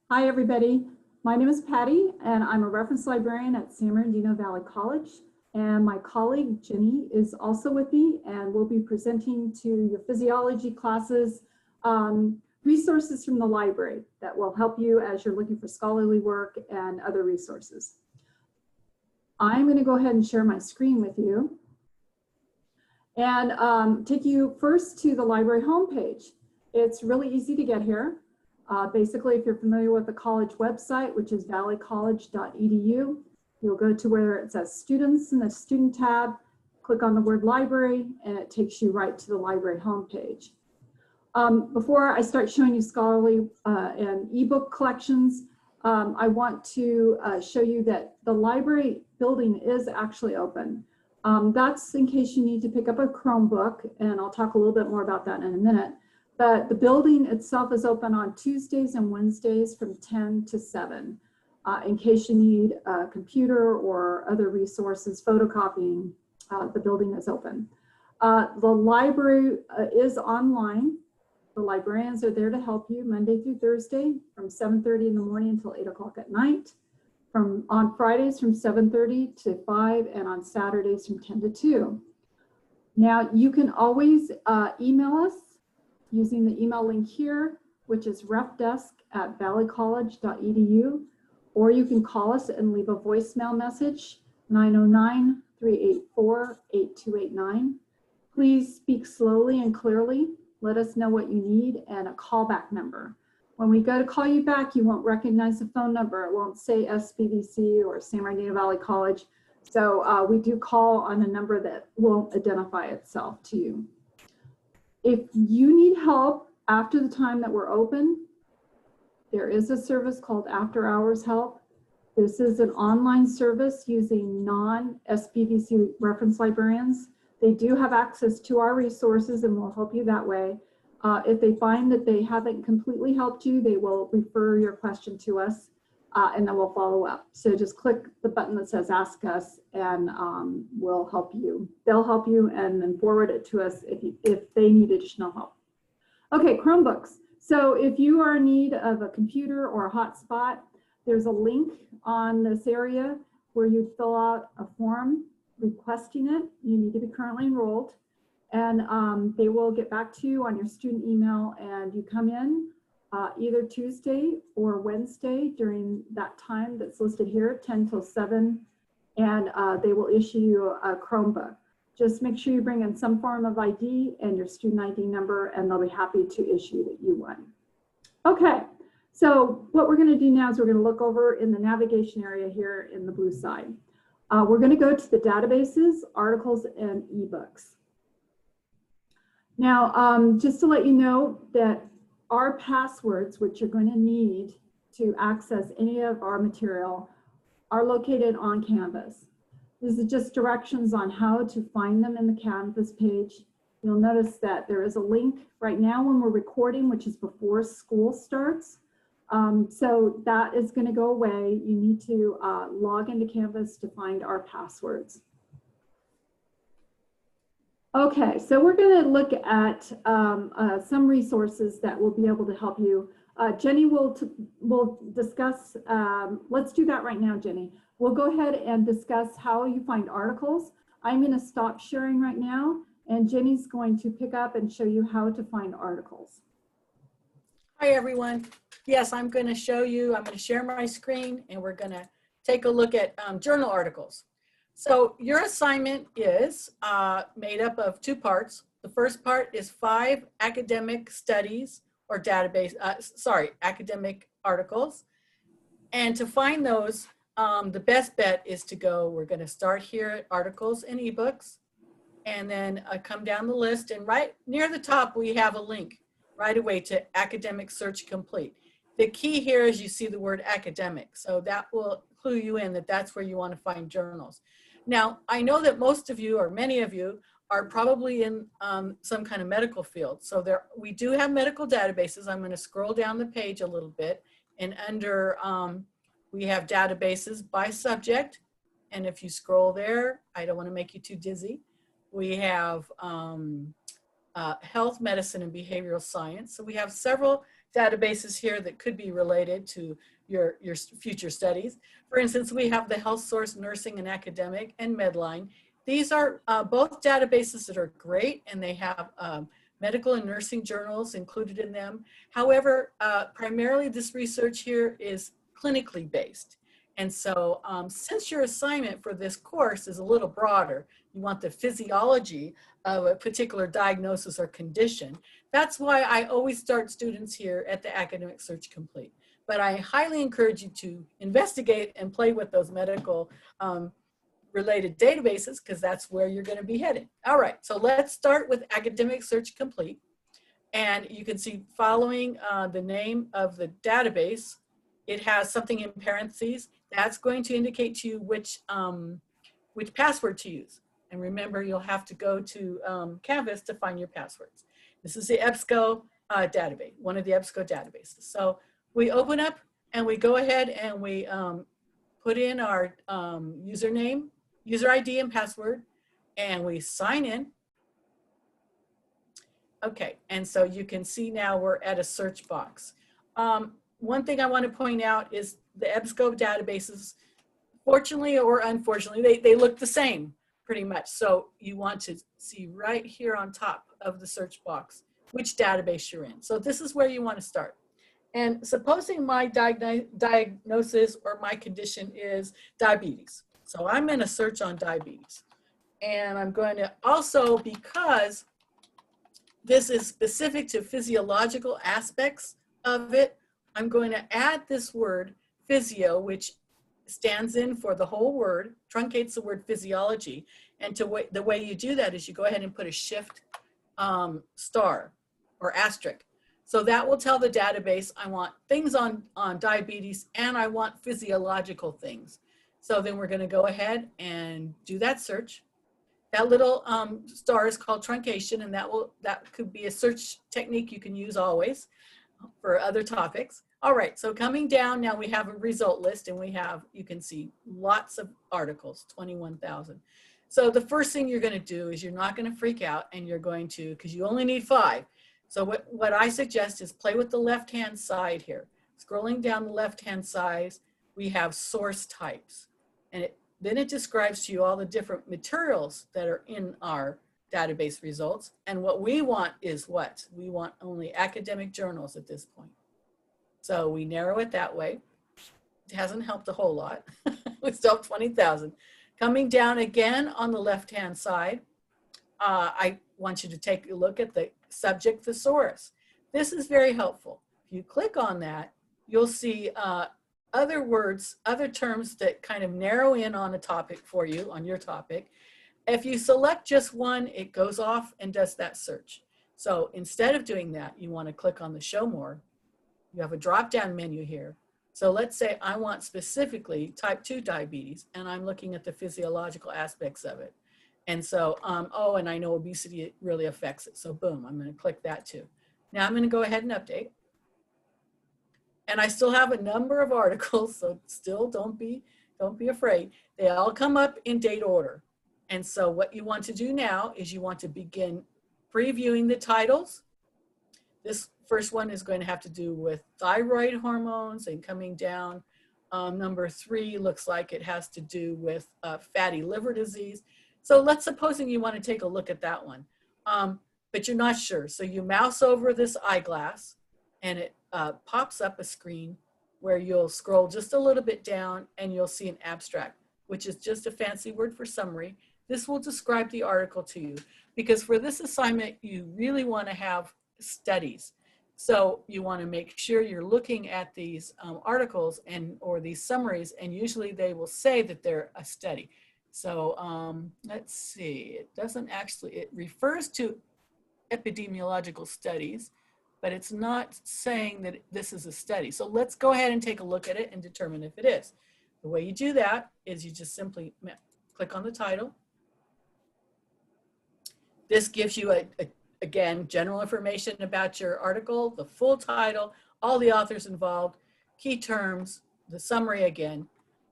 Hi, everybody. My name is Patty, and I'm a reference librarian at San Bernardino Valley College. And my colleague Jenny is also with me, and we'll be presenting to your physiology classes resources from the library that will help you as you're looking for scholarly work and other resources. I'm going to go ahead and share my screen with you and take you first to the library homepage. It's really easy to get here. Basically, if you're familiar with the college website, which is valleycollege.edu, you'll go to where it says students in the student tab, click on the word library, and it takes you right to the library homepage. Before I start showing you scholarly and ebook collections, I want to show you that the library building is actually open. That's in case you need to pick up a Chromebook, and I'll talk a little bit more about that in a minute. But the building itself is open on Tuesdays and Wednesdays from 10 to 7. In case you need a computer or other resources, photocopying, the building is open. The library is online. The librarians are there to help you Monday through Thursday from 7:30 in the morning until 8 o'clock at night. On Fridays from 7:30 to 5, and on Saturdays from 10 to 2. Now, you can always email us using the email link here, which is refdesk@valleycollege.edu, or you can call us and leave a voicemail message, 909-384-8289. Please speak slowly and clearly. Let us know what you need and a callback number. When we go to call you back, you won't recognize the phone number. It won't say SBVC or San Bernardino Valley College. So we do call on a number that won't identify itself to you. If you need help after the time that we're open, there is a service called After Hours Help. This is an online service using non-SBVC reference librarians. They do have access to our resources and will help you that way. If they find that they haven't completely helped you, they will refer your question to us and then we'll follow up. So just click the button that says Ask Us and we'll help you. They'll help you and then forward it to us if they need additional help. Okay, Chromebooks. So if you are in need of a computer or a hotspot, there's a link on this area where you fill out a form requesting it. You need to be currently enrolled. And they will get back to you on your student email, and you come in either Tuesday or Wednesday during that time that's listed here, 10 till 7, and they will issue you a Chromebook. Just make sure you bring in some form of ID and your student ID number, and they'll be happy to issue you one. Okay, so what we're going to do now is we're going to look over in the navigation area here in the blue side. We're going to go to the databases, articles, and ebooks. Now, just to let you know that our passwords, which you're going to need to access any of our material, are located on Canvas. This is just directions on how to find them in the Canvas page. You'll notice that there is a link right now when we're recording, which is before school starts. So that is going to go away. You need to log into Canvas to find our passwords. Okay, so we're going to look at some resources that will be able to help you. Jenny will discuss, let's do that right now, Jenny. We'll go ahead and discuss how you find articles. I'm going to stop sharing right now, and Jenny's going to pick up and show you how to find articles. Hi, everyone. Yes, I'm going to show you, I'm going to share my screen, and we're going to take a look at journal articles. So your assignment is made up of 2 parts. The first part is 5 academic studies or database, academic articles. And to find those, the best bet is to go, we're going to start here at articles and ebooks, and then come down the list, and right near the top, we have a link right away to Academic Search Complete. The key here is you see the word academic. So that will clue you in that that's where you want to find journals. Now, I know that most of you, or many of you, are probably in some kind of medical field. So we do have medical databases. I'm going to scroll down the page a little bit, and under, we have databases by subject. And if you scroll there, I don't want to make you too dizzy. We have health, medicine, and behavioral science. So we have several databases here that could be related to your future studies. For instance, we have the Health Source, Nursing and Academic, and Medline. These are both databases that are great, and they have medical and nursing journals included in them. However, primarily this research here is clinically based. And so since your assignment for this course is a little broader, you want the physiology of a particular diagnosis or condition, that's why I always start students here at the Academic Search Complete. But I highly encourage you to investigate and play with those medical related databases, because that's where you're going to be headed. All right, so let's start with Academic Search Complete. And you can see following the name of the database, it has something in parentheses. That's going to indicate to you which password to use. And remember, you'll have to go to Canvas to find your passwords. This is the EBSCO database, one of the EBSCO databases. So we open up and we go ahead and we put in our username, user ID and password, and we sign in. Okay, and so you can see now we're at a search box. One thing I want to point out is the EBSCO databases, fortunately or unfortunately, they look the same pretty much. So you want to see right here on top of the search box which database you're in. So this is where you want to start. And supposing my diagnosis or my condition is diabetes. So I'm going to search on diabetes. And I'm going to also, because this is specific to physiological aspects of it, I'm going to add this word physio, which stands in for the whole word, truncates the word physiology. And the way you do that is you go ahead and put a shift star or asterisk. So that will tell the database, I want things on diabetes and I want physiological things. So then we're going to go ahead and do that search. That little star is called truncation, and that could be a search technique you can use always for other topics. All right, so coming down now, we have a result list, and we have, you can see lots of articles, 21,000. So the first thing you're going to do is you're not going to freak out, and you're going to, because you only need 5. So what I suggest is play with the left-hand side here. Scrolling down the left-hand side, we have source types, and then it describes to you all the different materials that are in our database results. And what we want is what? We want only academic journals at this point. So we narrow it that way. It hasn't helped a whole lot. We still have 20,000. Coming down again on the left-hand side, I want you to take a look at the subject thesaurus. This is very helpful. If you click on that, you'll see other words, other terms that kind of narrow in on a topic for you, on your topic. If you select just one, it goes off and does that search. So instead of doing that, you want to click on the show more. You have a drop-down menu here. So let's say I want specifically type 2 diabetes, and I'm looking at the physiological aspects of it. And so, oh, and I know obesity really affects it. So boom, I'm going to click that too. Now I'm going to go ahead and update. And I still have a number of articles, so still don't be afraid. They all come up in date order. And so what you want to do now is you want to begin previewing the titles. This first one is going to have to do with thyroid hormones, and coming down, number 3 looks like it has to do with fatty liver disease. So let's supposing you want to take a look at that one, but you're not sure. So you mouse over this eyeglass, and it pops up a screen where you'll scroll just a little bit down and you'll see an abstract, which is just a fancy word for summary. This will describe the article to you, because for this assignment, you really want to have studies. So you want to make sure you're looking at these articles or these summaries, and usually they will say that they're a study. So let's see, it doesn't actually, it refers to epidemiological studies, but it's not saying that this is a study. So let's go ahead and take a look at it and determine if it is. The way you do that is you just simply click on the title. This gives you, again, general information about your article, the full title, all the authors involved, key terms, the summary again.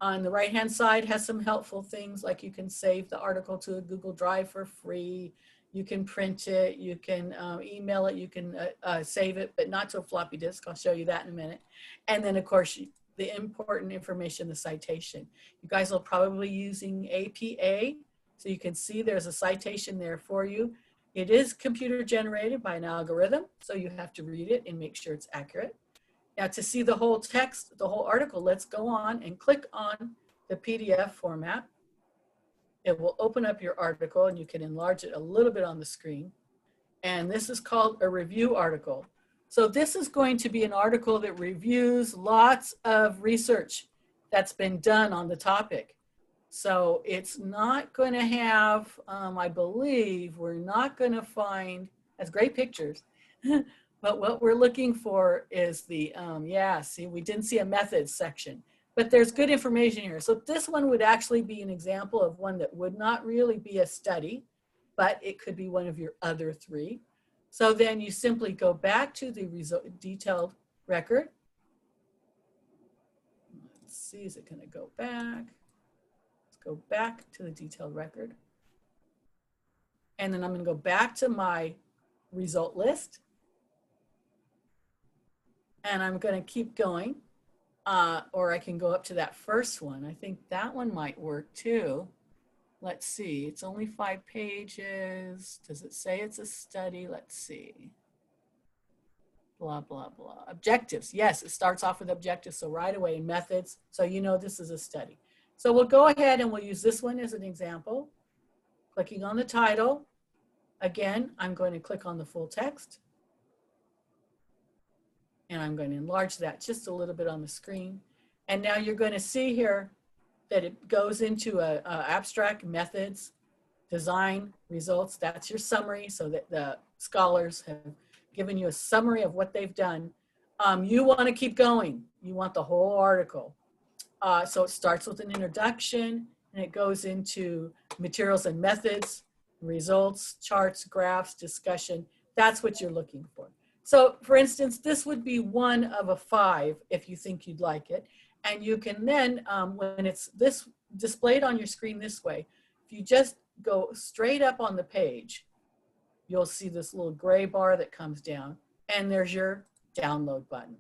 On the right-hand side has some helpful things, like you can save the article to a Google Drive for free. You can print it, you can email it, you can save it, but not to a floppy disk. I'll show you that in a minute. And then of course, the important information, the citation. You guys will probably be using APA, so you can see there's a citation there for you. It is computer generated by an algorithm, so you have to read it and make sure it's accurate. Now to see the whole text, the whole article, let's go on and click on the PDF format. It will open up your article and you can enlarge it a little bit on the screen. And this is called a review article. So this is going to be an article that reviews lots of research that's been done on the topic. So it's not going to have, I believe, we're not going to find, has great pictures, but what we're looking for is the, yeah, see, we didn't see a methods section, but there's good information here. So this one would actually be an example of one that would not really be a study, but it could be one of your other three. So then you simply go back to the detailed record. Let's see, is it going to go back? Let's go back to the detailed record. And then I'm going to go back to my result list. And I'm going to keep going. Or I can go up to that first one. I think that one might work too. Let's see, it's only 5 pages. Does it say it's a study? Let's see. Blah, blah, blah. Objectives, yes, it starts off with objectives. So right away, methods. So you know this is a study. So we'll go ahead and we'll use this one as an example. Clicking on the title. Again, I'm going to click on the full text. And I'm going to enlarge that just a little bit on the screen. And now you're going to see here that it goes into a abstract, methods, design, results. That's your summary, so that the scholars have given you a summary of what they've done. You want to keep going. You want the whole article. So it starts with an introduction, and it goes into materials and methods, results, charts, graphs, discussion. That's what you're looking for. So for instance, this would be 1 of 5 if you think you'd like it. And you can then, when it's this displayed on your screen this way, if you just go straight up on the page, you'll see this little gray bar that comes down, and there's your download button.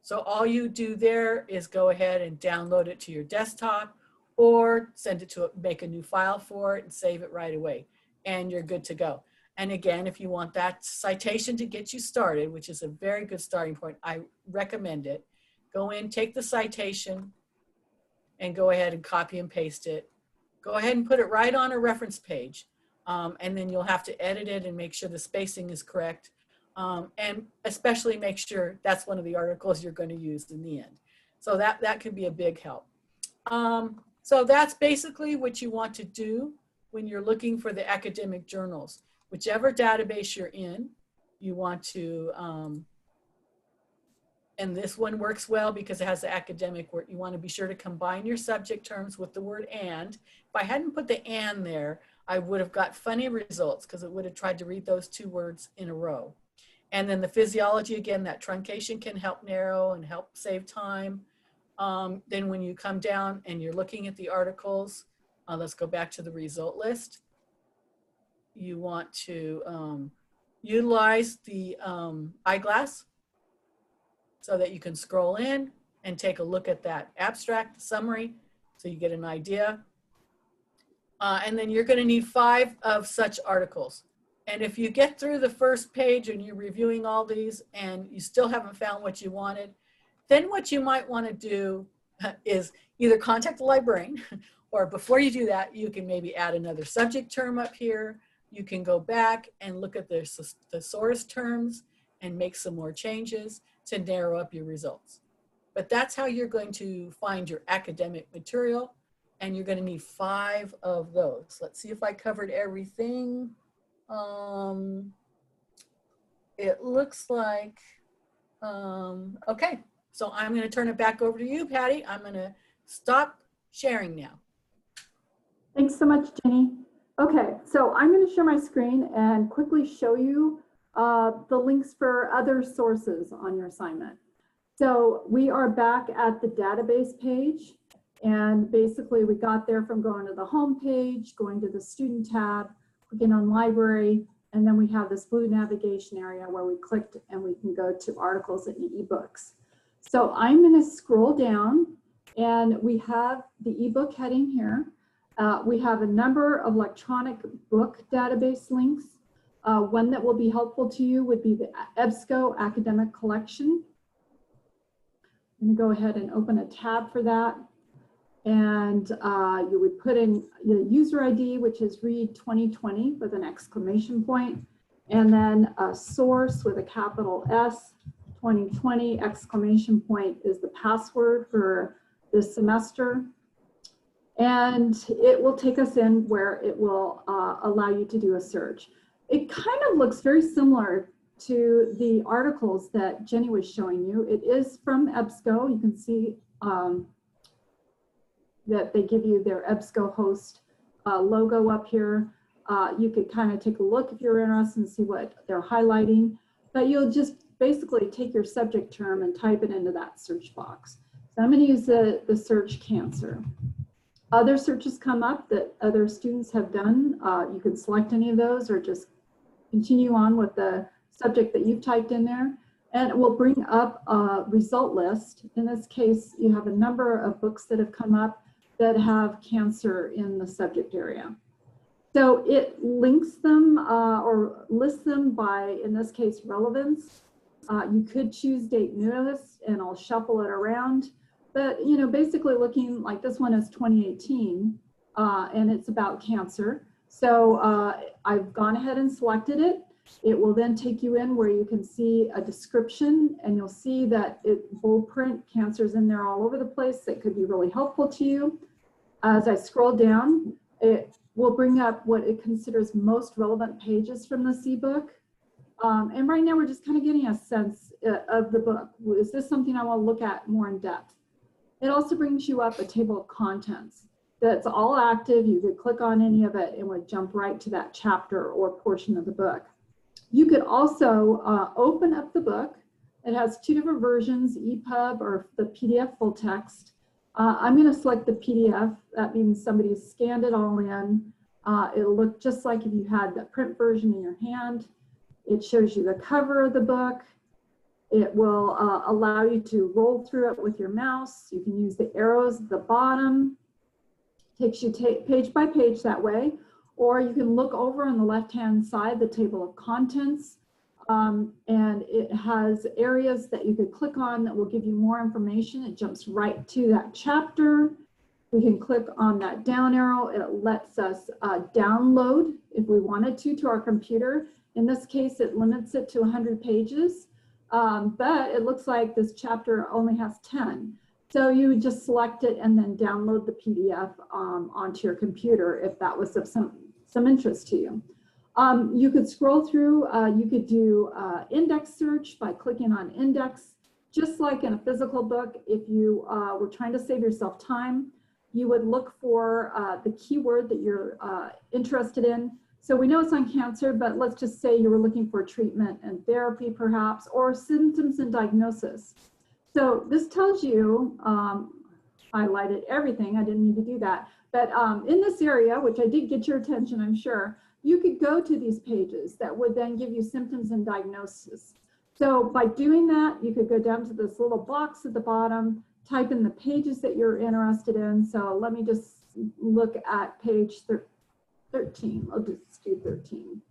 So all you do there is go ahead and download it to your desktop, or send it to make a new file for it and save it right away, and you're good to go. And again, if you want that citation to get you started, which is a very good starting point, I recommend it. Go in, take the citation, and go ahead and copy and paste it. Go ahead and put it right on a reference page. And then you'll have to edit it and make sure the spacing is correct. And especially make sure that's one of the articles you're going to use in the end. So that could be a big help. So that's basically what you want to do when you're looking for the academic journals. Whichever database you're in, you want to, and this one works well because it has the academic word. You want to be sure to combine your subject terms with the word and. If I hadn't put the and there, I would have got funny results because it would have tried to read those 2 words in a row. And then the physiology, again, that truncation can help narrow and help save time. Then when you come down and you're looking at the articles, let's go back to the result list. You want to utilize the eyeglass so that you can scroll in and take a look at that abstract summary so you get an idea. And then you're going to need 5 of such articles. And if you get through the first page and you're reviewing all these and you still haven't found what you wanted, then what you might want to do is either contact the librarian, or before you do that, you can maybe add another subject term up here. You can go back and look at the thesaurus terms and make some more changes to narrow up your results. But that's how you're going to find your academic material, and you're going to need 5 of those. Let's see if I covered everything. It looks like, okay, so I'm going to turn it back over to you, Patty. I'm going to stop sharing now. Thanks so much, Jenny. Okay, so I'm going to share my screen and quickly show you the links for other sources on your assignment. So we are back at the database page, and basically we got there from going to the home page, going to the student tab, clicking on library, and then we have this blue navigation area where we clicked and we can go to articles and ebooks. So I'm going to scroll down, and we have the ebook heading here. We have a number of electronic book database links. One that will be helpful to you would be the EBSCO Academic Collection. I'm going to go ahead and open a tab for that. And you would put in your user ID, which is read 2020 with an exclamation point, and then a source with a capital S, 2020 exclamation point is the password for this semester. And it will take us in where it will allow you to do a search. It kind of looks very similar to the articles that Jenny was showing you. It is from EBSCO. You can see that they give you their EBSCO host logo up here. You could kind of take a look if you're interested and see what they're highlighting, but you'll just basically take your subject term and type it into that search box. So I'm going to use the search cancer. Other searches come up that other students have done. You can select any of those or just continue on with the subject that you've typed in there, and it will bring up a result list. In this case, you have a number of books that have come up that have cancer in the subject area. So it links them or lists them by, in this case, relevance. You could choose date notice, and I'll shuffle it around. But, you know, basically looking like this one is 2018, and it's about cancer. So I've gone ahead and selected it. It will then take you in where you can see a description, and you'll see that it bold print cancer's in there all over the place. That could be really helpful to you. As I scroll down, it will bring up what it considers most relevant pages from this ebook. And right now we're just kind of getting a sense of the book. Is this something I want to look at more in depth? It also brings you up a table of contents that's all active. You could click on any of it and would jump right to that chapter or portion of the book. You could also open up the book. It has two different versions, EPUB or the PDF full text. I'm going to select the PDF. That means somebody scanned it all in. It'll look just like if you had the print version in your hand. It shows you the cover of the book. It will allow you to roll through it with your mouse. You can use the arrows at the bottom. Takes you page by page that way. Or you can look over on the left-hand side, the table of contents. And it has areas that you could click on that will give you more information. It jumps right to that chapter. We can click on that down arrow. It lets us download if we wanted to our computer. In this case, it limits it to 100 pages, but it looks like this chapter only has 10. So you would just select it and then download the PDF onto your computer if that was of some interest to you. You could scroll through, you could do index search by clicking on index. Just like in a physical book, if you were trying to save yourself time, you would look for the keyword that you're interested in. So we know it's on cancer, but let's just say you were looking for treatment and therapy perhaps, or symptoms and diagnosis. So this tells you, highlighted everything, I didn't need to do that, but in this area, which I did get your attention, I'm sure, you could go to these pages that would then give you symptoms and diagnosis. So by doing that, you could go down to this little box at the bottom, type in the pages that you're interested in. So let me just look at page 13. I'll just do 13.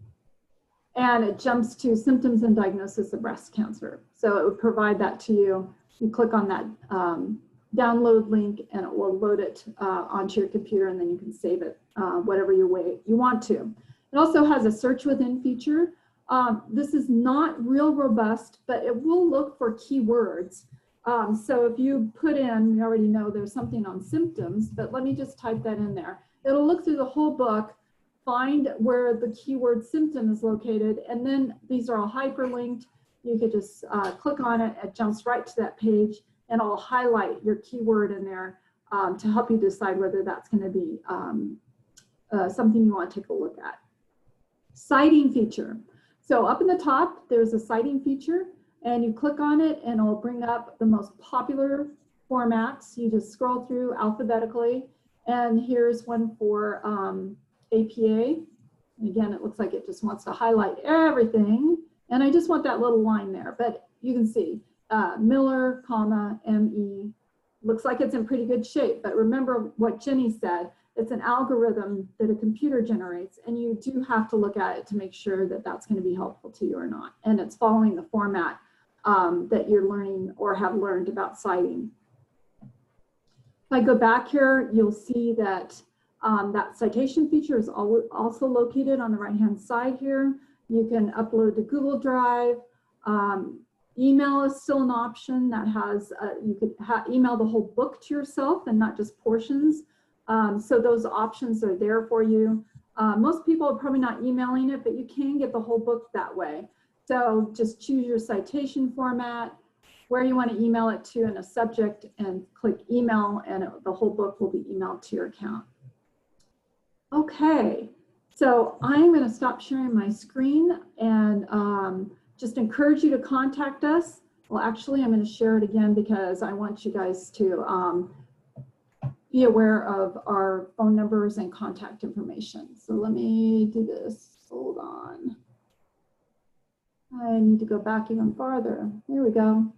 And it jumps to symptoms and diagnosis of breast cancer. So it would provide that to you. You click on that download link and it will load it onto your computer, and then you can save it whatever way you want to. It also has a search within feature. This is not real robust, but it will look for keywords. So if you put in, we already know there's something on symptoms, but let me just type that in there. It'll look through the whole book, find where the keyword symptom is located, and then these are all hyperlinked. You could just click on it, it jumps right to that page, and I'll highlight your keyword in there to help you decide whether that's going to be something you want to take a look at. Citing feature. So up in the top, there's a citing feature, and you click on it and it'll bring up the most popular formats. You just scroll through alphabetically, and here's one for APA. Again, it looks like it just wants to highlight everything. And I just want that little line there, but you can see Miller, comma, ME. Looks like it's in pretty good shape, but remember what Jenny said, it's an algorithm that a computer generates, and you do have to look at it to make sure that that's going to be helpful to you or not. And it's following the format that you're learning or have learned about citing. If I go back here, you'll see that that citation feature is also located on the right-hand side here. You can upload to Google Drive. Email is still an option that has, you could email the whole book to yourself and not just portions. So those options are there for you. Most people are probably not emailing it, but you can get the whole book that way. So just choose your citation format, where you want to email it to, and a subject, and click email, and the whole book will be emailed to your account. Okay, so I'm going to stop sharing my screen and just encourage you to contact us. Well, actually, I'm going to share it again because I want you guys to be aware of our phone numbers and contact information. So let me do this. Hold on. I need to go back even farther. Here we go.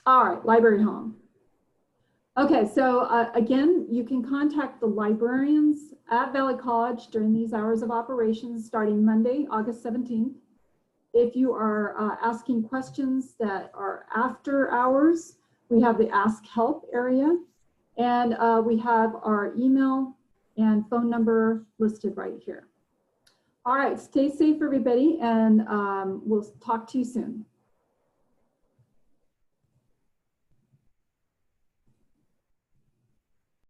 All right, library home. Okay, so again, you can contact the librarians at Valley College during these hours of operations starting Monday, August 17th. If you are asking questions that are after hours, we have the Ask Help area, and we have our email and phone number listed right here. All right, stay safe, everybody, and we'll talk to you soon.